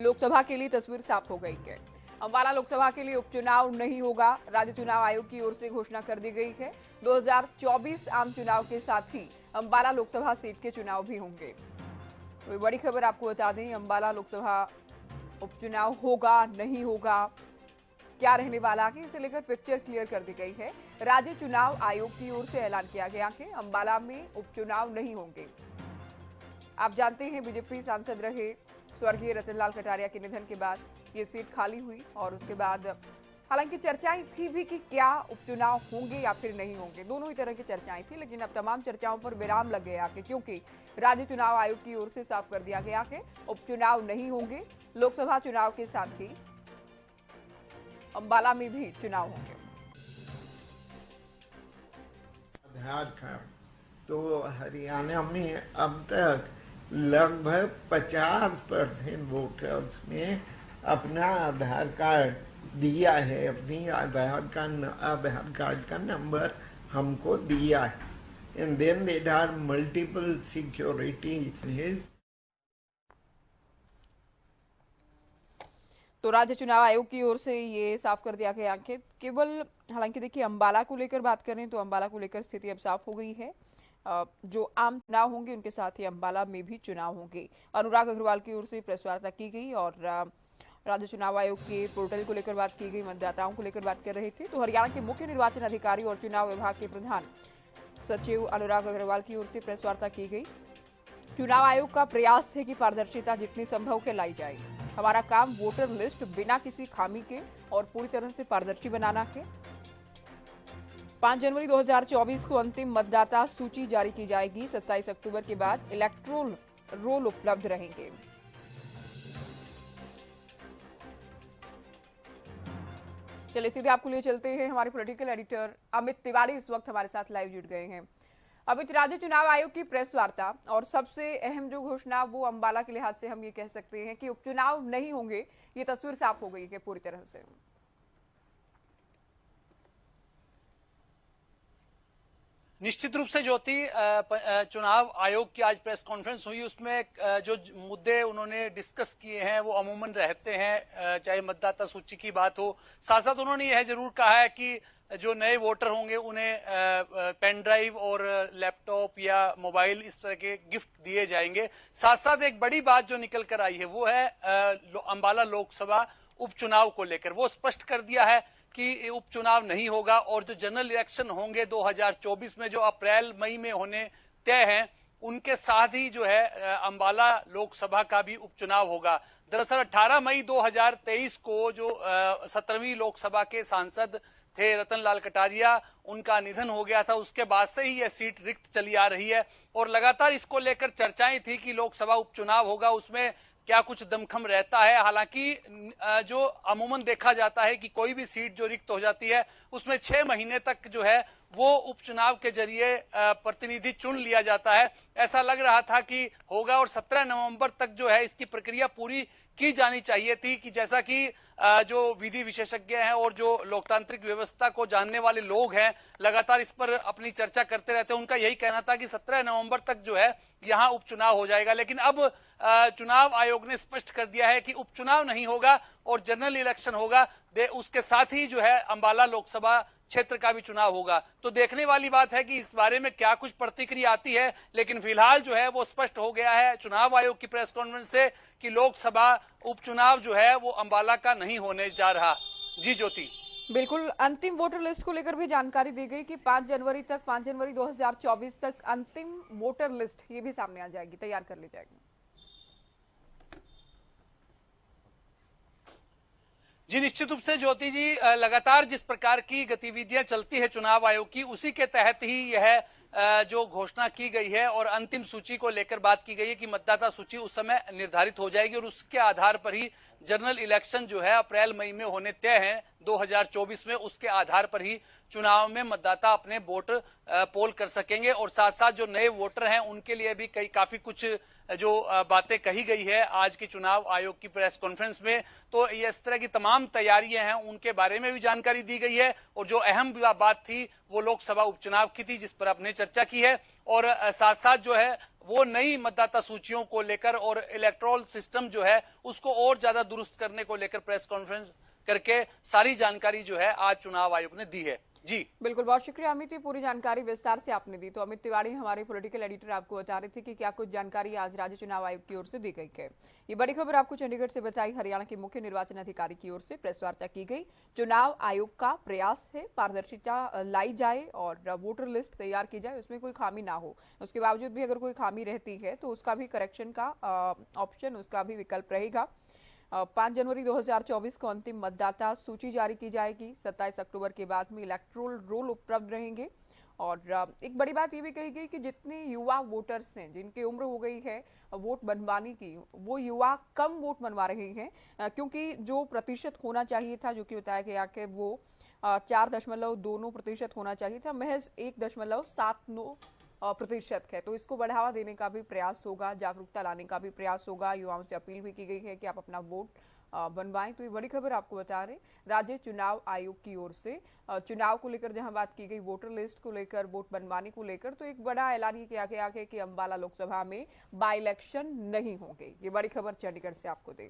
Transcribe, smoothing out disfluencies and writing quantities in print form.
लोकसभा के लिए तस्वीर साफ हो गई है। अंबाला लोकसभा के लिए उपचुनाव नहीं होगा, राज्य चुनाव आयोग की ओर से घोषणा कर दी गई है। 2024 आम चुनाव के साथ ही अंबाला लोकसभा सीट के चुनाव भी होंगे। तो बड़ी खबर आपको बता दें, अंबाला लोकसभा उपचुनाव होगा नहीं होगा, क्या रहने वाला है, इसे लेकर पिक्चर क्लियर कर दी गई है। राज्य चुनाव आयोग की ओर से ऐलान किया गया कि अंबाला में उपचुनाव नहीं होंगे। आप जानते हैं बीजेपी सांसद रहे स्वर्गीय रतनलाल कटारिया के निधन के बाद ये सीट खाली हुई और उसके बाद हालांकि चर्चाएं थी भी कि क्या उपचुनाव होंगे या फिर नहीं होंगे, दोनों ही तरह की चर्चाएं थी। लेकिन अब तमाम चर्चाओं पर विराम लग गया है क्योंकि राज्य चुनाव आयोग की ओर से साफ कर दिया गया कि उपचुनाव नहीं होंगे। लोकसभा चुनाव के साथ ही अंबाला में भी चुनाव होंगे। आधार कार्ड तो हरियाणा में अब तक लगभग 50% वोटर्स ने अपना आधार कार्ड दिया है, अपनी आधार कार्ड का नंबर हमको दिया है। And then there are multiple security. तो राज्य चुनाव आयोग की ओर से ये साफ कर दिया गया कि केवल, हालांकि देखिए अंबाला को लेकर बात करें तो अंबाला को लेकर स्थिति अब साफ हो गई है। जो आम चुनाव होंगे उनके साथ ही अंबाला में भी चुनाव होंगे। अनुराग अग्रवाल की ओर से प्रेस वार्ता की गई और राज्य चुनाव आयोग के पोर्टल को लेकर बात की गई, मतदाताओं को लेकर बात कर रहे थे। तो हरियाणा के मुख्य निर्वाचन अधिकारी और चुनाव विभाग के प्रधान सचिव अनुराग अग्रवाल की ओर से प्रेस वार्ता की गई। चुनाव आयोग का प्रयास है कि पारदर्शिता जितनी संभव के लाई जाए। हमारा काम वोटर लिस्ट बिना किसी खामी के और पूरी तरह से पारदर्शी बनाना है। 5 जनवरी 2024 को अंतिम मतदाता सूची जारी की जाएगी। 27 अक्टूबर के बाद इलेक्ट्रोल रोल उपलब्ध रहेंगे। चलिए सीधे आपको लिए चलते हैं, हमारे पॉलिटिकल एडिटर अमित तिवारी इस वक्त हमारे साथ लाइव जुड़ गए हैं। अमित, राज्य चुनाव आयोग की प्रेस वार्ता और सबसे अहम जो घोषणा वो अंबाला के लिहाज से हम ये कह सकते हैं कि उपचुनाव नहीं होंगे, ये तस्वीर साफ हो गई है पूरी तरह से। निश्चित रूप से ज्योति, चुनाव आयोग की आज प्रेस कॉन्फ्रेंस हुई, उसमें जो मुद्दे उन्होंने डिस्कस किए हैं वो अमूमन रहते हैं, चाहे मतदाता सूची की बात हो। साथ साथ उन्होंने यह जरूर कहा है कि जो नए वोटर होंगे उन्हें पेन ड्राइव और लैपटॉप या मोबाइल इस तरह के गिफ्ट दिए जाएंगे। साथ साथ एक बड़ी बात जो निकल कर आई है वो है अंबाला लोकसभा उपचुनाव को लेकर। वो स्पष्ट कर दिया है कि उपचुनाव नहीं होगा और जो जनरल इलेक्शन होंगे 2024 में, जो अप्रैल मई में होने तय हैं, उनके साथ ही जो है अंबाला लोकसभा का भी उपचुनाव होगा। दरअसल 18 मई 2023 को जो 17वीं लोकसभा के सांसद थे रतनलाल कटारिया, उनका निधन हो गया था। उसके बाद से ही यह सीट रिक्त चली आ रही है और लगातार इसको लेकर चर्चाएं थी कि लोकसभा उपचुनाव होगा, उसमें क्या कुछ दमखम रहता है। हालांकि जो अमूमन देखा जाता है कि कोई भी सीट जो रिक्त हो जाती है उसमें 6 महीने तक जो है वो उपचुनाव के जरिए प्रतिनिधि चुन लिया जाता है। ऐसा लग रहा था कि होगा और 17 नवंबर तक जो है इसकी प्रक्रिया पूरी की जानी चाहिए थी, कि जैसा कि जो विधि विशेषज्ञ हैं और जो लोकतांत्रिक व्यवस्था को जानने वाले लोग हैं लगातार इस पर अपनी चर्चा करते रहते हैं। उनका यही कहना था कि 17 नवंबर तक जो है यहां उपचुनाव हो जाएगा। लेकिन अब चुनाव आयोग ने स्पष्ट कर दिया है कि उपचुनाव नहीं होगा और जनरल इलेक्शन होगा, उसके साथ ही जो है अंबाला लोकसभा क्षेत्र का भी चुनाव होगा। तो देखने वाली बात है कि इस बारे में क्या कुछ प्रतिक्रिया आती है। लेकिन फिलहाल जो है वो स्पष्ट हो गया है चुनाव आयोग की प्रेस कॉन्फ्रेंस से कि लोकसभा उपचुनाव जो है वो अंबाला का नहीं होने जा रहा। जी ज्योति, बिल्कुल, अंतिम वोटर लिस्ट को लेकर भी जानकारी दी गई कि 5 जनवरी 2024 तक अंतिम वोटर लिस्ट ये भी सामने आ जाएगी, तैयार कर ली जाएगी। जी निश्चित रूप से ज्योति जी, लगातार जिस प्रकार की गतिविधियां चलती है चुनाव आयोग की, उसी के तहत ही यह जो घोषणा की गई है और अंतिम सूची को लेकर बात की गई है कि मतदाता सूची उस समय निर्धारित हो जाएगी और उसके आधार पर ही जनरल इलेक्शन जो है अप्रैल मई में होने तय है 2024 में। उसके आधार पर ही चुनाव में मतदाता अपने वोट पोल कर सकेंगे और साथ साथ जो नए वोटर हैं उनके लिए भी काफी कुछ जो बातें कही गई है आज के चुनाव आयोग की प्रेस कॉन्फ्रेंस में, तो ये इस तरह की तमाम तैयारियां हैं उनके बारे में भी जानकारी दी गई है। और जो अहम बात थी वो लोकसभा उपचुनाव की थी, जिस पर आपने चर्चा की है। और साथ साथ जो है वो नई मतदाता सूचियों को लेकर और इलेक्टोरल सिस्टम जो है उसको और ज्यादा दुरुस्त करने को लेकर प्रेस कॉन्फ्रेंस करके सारी जानकारी जो है आज चुनाव आयोग ने दी है। जी बिल्कुल, बहुत शुक्रिया अमित, ये पूरी जानकारी विस्तार से आपने दी। तो अमित तिवारी हमारे पॉलिटिकल एडिटर आपको बता रहे थे कि क्या कुछ जानकारी आज राज्य चुनाव आयोग की ओर से दी गई है। ये बड़ी खबर आपको चंडीगढ़ से बताई। हरियाणा के मुख्य निर्वाचन अधिकारी की ओर से प्रेस वार्ता की गई। चुनाव आयोग का प्रयास है पारदर्शिता लाई जाए और वोटर लिस्ट तैयार की जाए, उसमें कोई खामी ना हो। उसके बावजूद भी अगर कोई खामी रहती है तो उसका भी करेक्शन का ऑप्शन, उसका भी विकल्प रहेगा। 5 जनवरी 2024 को अंतिम मतदाता सूची जारी की जाएगी। 27 अक्टूबर के बाद में इलेक्टोरल रोल उपलब्ध रहेंगे। और एक बड़ी बात ये भी कही गई कि जितने युवा वोटर्स हैं जिनकी उम्र हो गई है वोट बनवाने की, वो युवा कम वोट बनवा रहे हैं, क्योंकि जो प्रतिशत होना चाहिए था, जो कि बताया गया कि वो 4.2% होना चाहिए था, महज 1.79 प्रतिशत है। तो इसको बढ़ावा देने का भी प्रयास होगा, जागरूकता लाने का भी प्रयास होगा। युवाओं से अपील भी की गई है कि आप अपना वोट बनवाएं। तो ये बड़ी खबर आपको बता रहे राज्य चुनाव आयोग की ओर से चुनाव को लेकर जहां बात की गई, वोटर लिस्ट को लेकर, वोट बनवाने को लेकर, तो एक बड़ा ऐलान ये किया गया है कि अंबाला लोकसभा में बाई इलेक्शन नहीं होंगे। ये बड़ी खबर चंडीगढ़ से आपको दें।